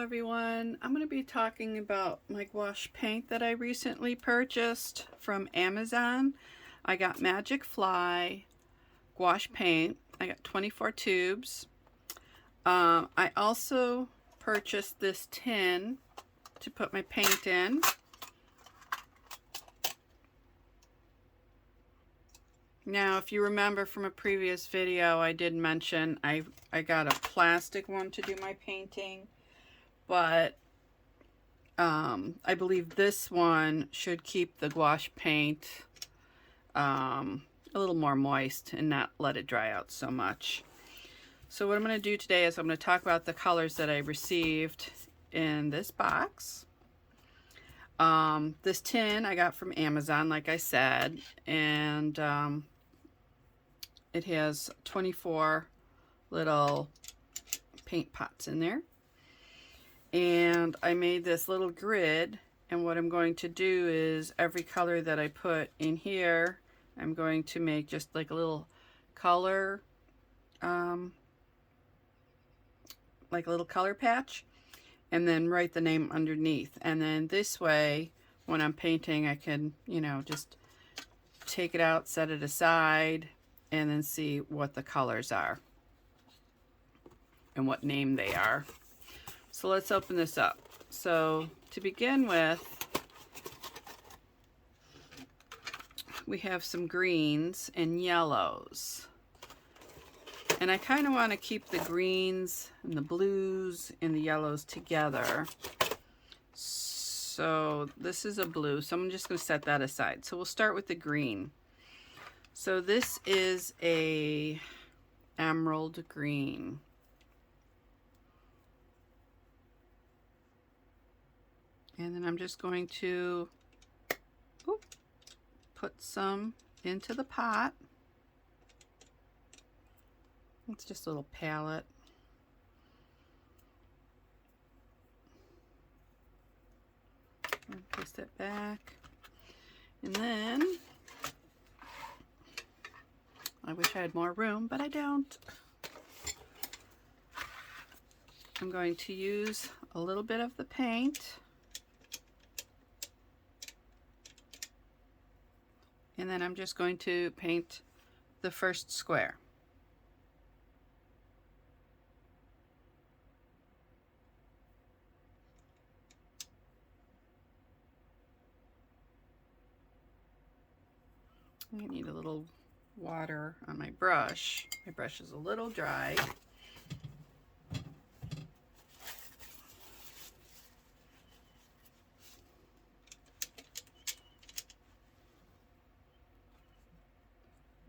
Hello everyone, I'm going to be talking about my gouache paint that I recently purchased from Amazon. I got Magicfly Gouache Paint. I got 24 tubes. I also purchased this tin to put my paint in. Now, if you remember from a previous video, I did mention I got a plastic one to do my painting, but I believe this one should keep the gouache paint a little more moist and not let it dry out so much. So what I'm going to do today is I'm going to talk about the colors that I received in this box. This tin I got from Amazon, like I said, and it has 24 little paint pots in there. And I made this little grid, and what I'm going to do is every color that I put in here, I'm going to make just like a little color, like a little color patch, and then write the name underneath. And then this way, when I'm painting, I can, you know, just take it out, set it aside, and then see what the colors are and what name they are. So let's open this up. So to begin with, we have some greens and yellows. And I kind of want to keep the greens and the blues and the yellows together. So this is a blue, so I'm just going to set that aside. So we'll start with the green. So this is a emerald green. And then I'm just going to put some into the pot. It's just a little palette. Place it back. And then, I wish I had more room, but I don't. I'm going to use a little bit of the paint. And then I'm just going to paint the first square. I need a little water on my brush. My brush is a little dry.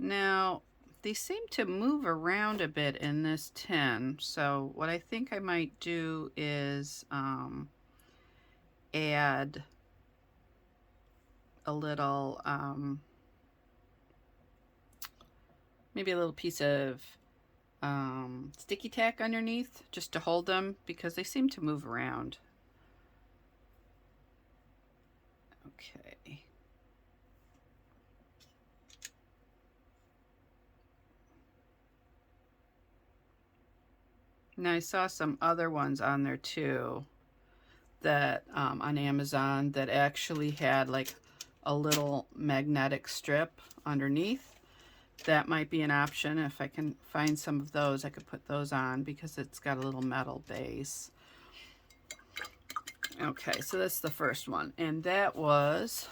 Now, they seem to move around a bit in this tin, so what I think I might do is add a little, maybe a little piece of sticky tack underneath just to hold them, because they seem to move around. Okay. Now I saw some other ones on there too, that on Amazon, that actually had like a little magnetic strip underneath. That might be an option. If I can find some of those, I could put those on because it's got a little metal base. Okay, so that's the first one, and that was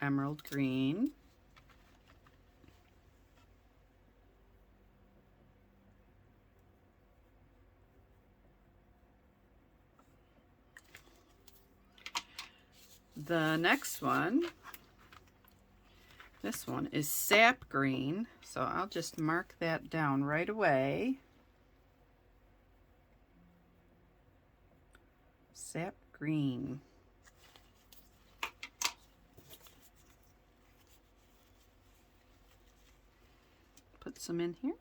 emerald green. The next one, this one is sap green, so I'll just mark that down right away. Sap green. Put some in here.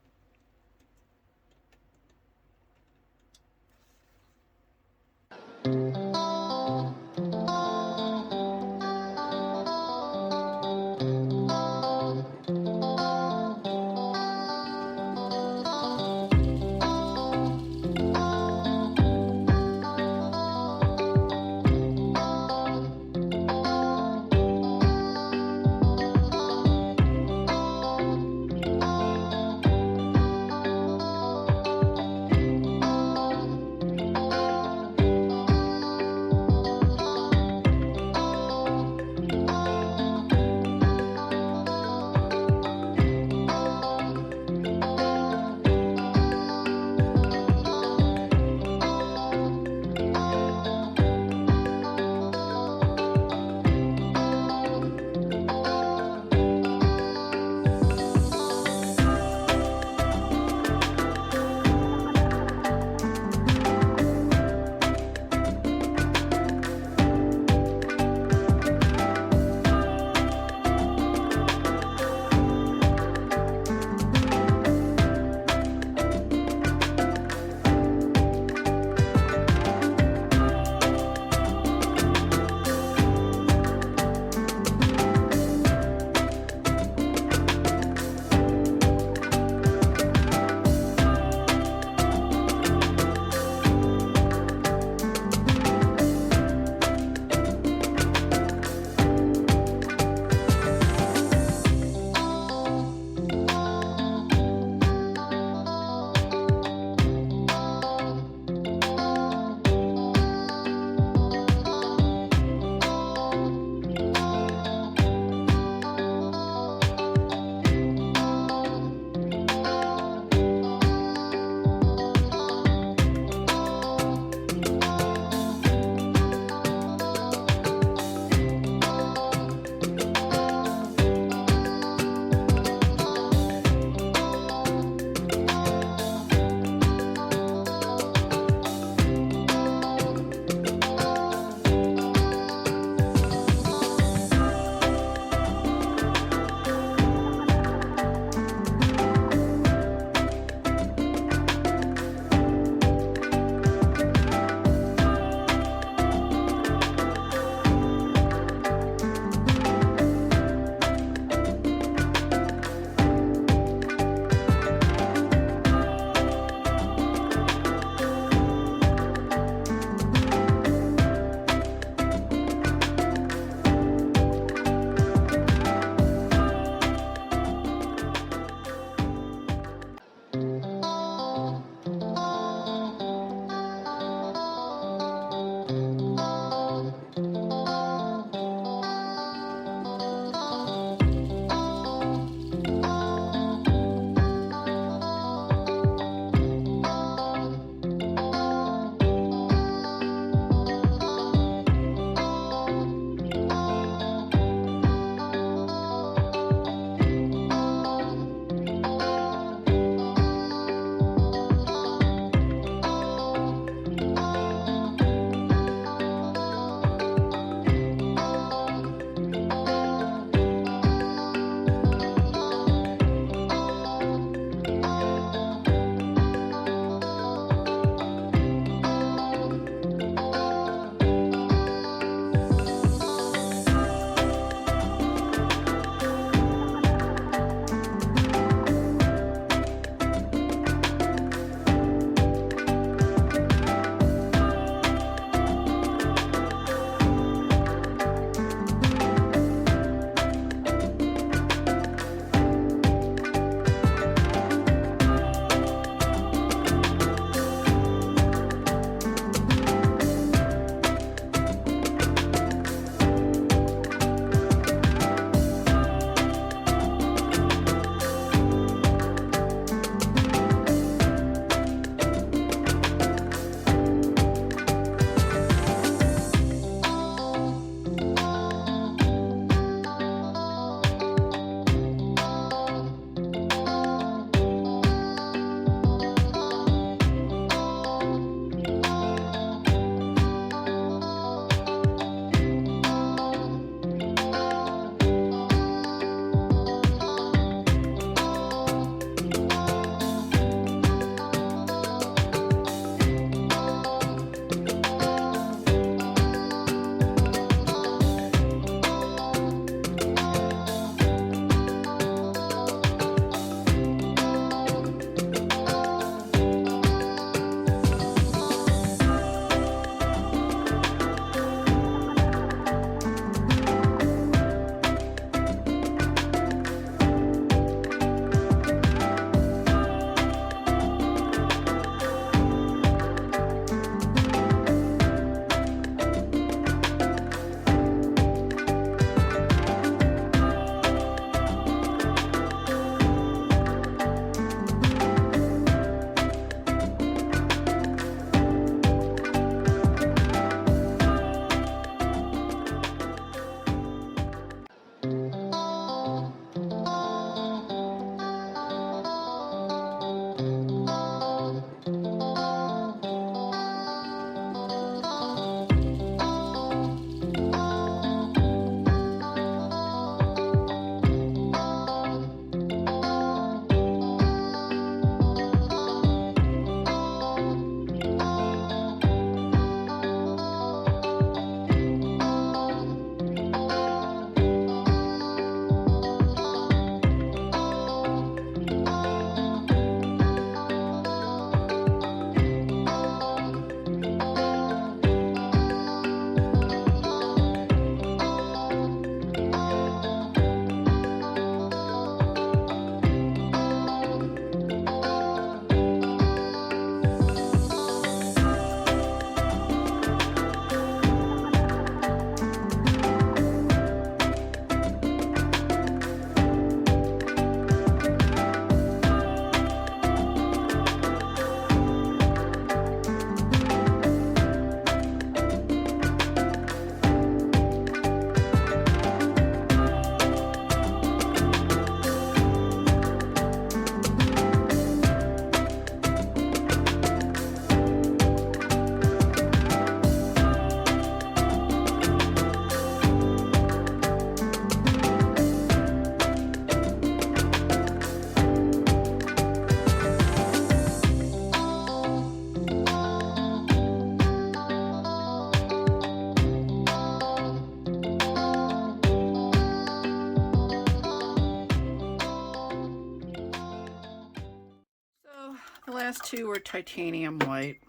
two were titanium white.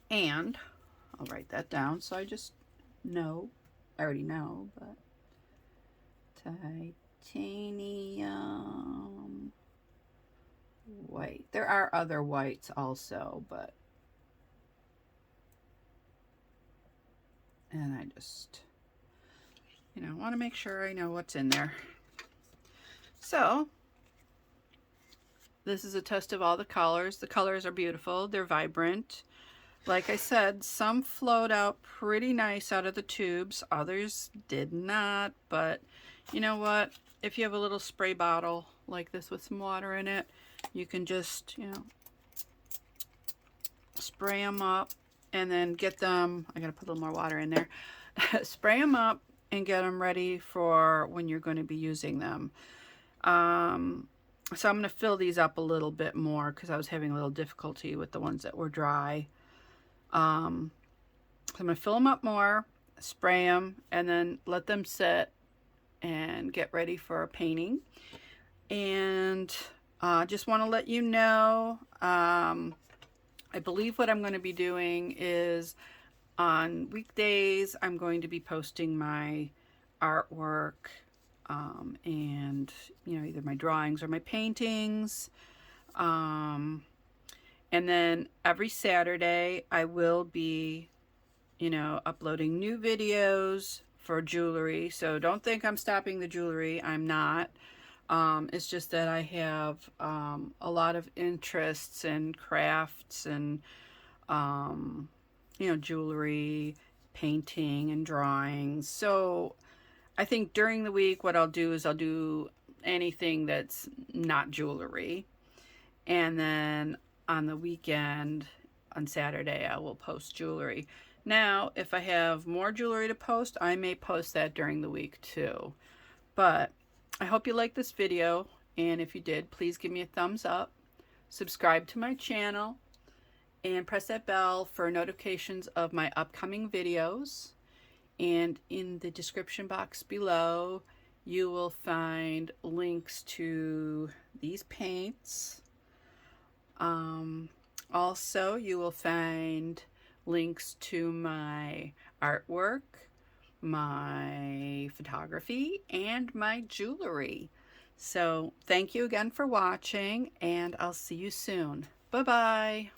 And I'll write that down so I just know. I already know, but titanium white. There are other whites also, but and I just, you know, want to make sure I know what's in there. So this is a test of all the colors. The colors are beautiful. They're vibrant. Like I said, some flowed out pretty nice out of the tubes. Others did not. But you know what? If you have a little spray bottle like this with some water in it, you can just, you know, spray them up and then get them. I gotta put a little more water in there. Spray them up and get them ready for when you're going to be using them. So I'm going to fill these up a little bit more because I was having a little difficulty with the ones that were dry. So I'm going to fill them up more, spray them, and then let them sit and get ready for painting. And just want to let you know, I believe what I'm going to be doing is on weekdays, I'm going to be posting my artwork and, you know, either my drawings or my paintings. And then every Saturday I will be, you know, uploading new videos for jewelry. So don't think I'm stopping the jewelry. I'm not. It's just that I have a lot of interests in crafts and, you know, jewelry, painting, and drawing. So I think during the week what I'll do is I'll do anything that's not jewelry. And then on the weekend, on Saturday, I will post jewelry. Now, if I have more jewelry to post, I may post that during the week too. But I hope you liked this video, and if you did, please give me a thumbs up, subscribe to my channel, and press that bell for notifications of my upcoming videos. And in the description box below, you will find links to these paints. Also, you will find links to my artwork, my photography, and my jewelry. So thank you again for watching, and I'll see you soon. Bye-bye.